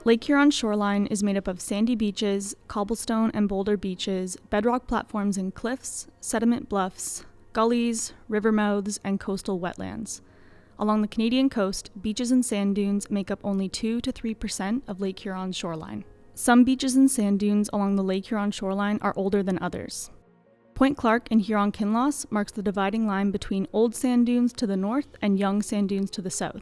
Lake Huron's shoreline is made up of sandy beaches, cobblestone and boulder beaches, bedrock platforms and cliffs, sediment bluffs, gullies, river mouths, and coastal wetlands. Along the Canadian coast, beaches and sand dunes make up only 2 to 3% of Lake Huron's shoreline. Some beaches and sand dunes along the Lake Huron shoreline are older than others. Point Clark in Huron-Kinloss marks the dividing line between old sand dunes to the north and young sand dunes to the south.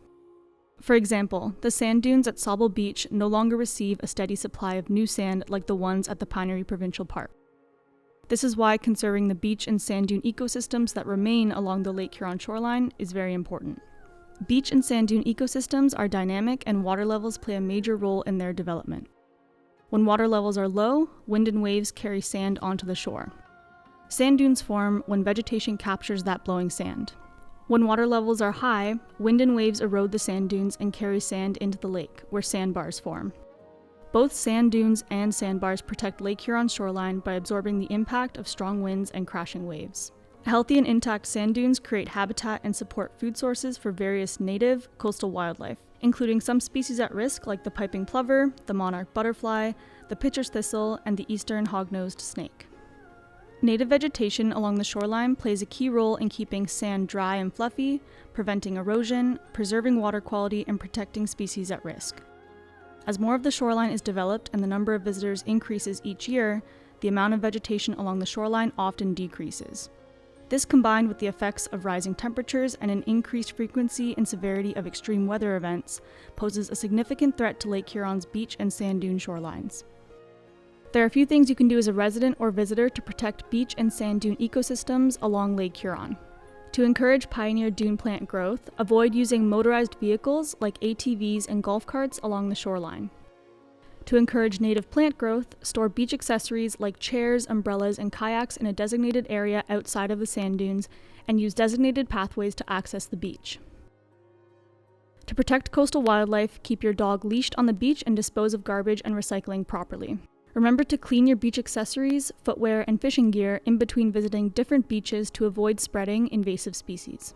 For example, the sand dunes at Sauble Beach no longer receive a steady supply of new sand like the ones at the Pinery Provincial Park. This is why conserving the beach and sand dune ecosystems that remain along the Lake Huron shoreline is very important. Beach and sand dune ecosystems are dynamic and water levels play a major role in their development. When water levels are low, wind and waves carry sand onto the shore. Sand dunes form when vegetation captures that blowing sand. When water levels are high, wind and waves erode the sand dunes and carry sand into the lake, where sandbars form. Both sand dunes and sandbars protect Lake Huron's shoreline by absorbing the impact of strong winds and crashing waves. Healthy and intact sand dunes create habitat and support food sources for various native coastal wildlife, including some species at risk like the piping plover, the monarch butterfly, the pitcher's thistle, and the eastern hog-nosed snake. Native vegetation along the shoreline plays a key role in keeping sand dry and fluffy, preventing erosion, preserving water quality, and protecting species at risk. As more of the shoreline is developed and the number of visitors increases each year, the amount of vegetation along the shoreline often decreases. This, combined with the effects of rising temperatures and an increased frequency and severity of extreme weather events, poses a significant threat to Lake Huron's beach and sand dune shorelines. There are a few things you can do as a resident or visitor to protect beach and sand dune ecosystems along Lake Huron. To encourage pioneer dune plant growth, avoid using motorized vehicles like ATVs and golf carts along the shoreline. To encourage native plant growth, store beach accessories like chairs, umbrellas, and kayaks in a designated area outside of the sand dunes, and use designated pathways to access the beach. To protect coastal wildlife, keep your dog leashed on the beach and dispose of garbage and recycling properly. Remember to clean your beach accessories, footwear, and fishing gear in between visiting different beaches to avoid spreading invasive species.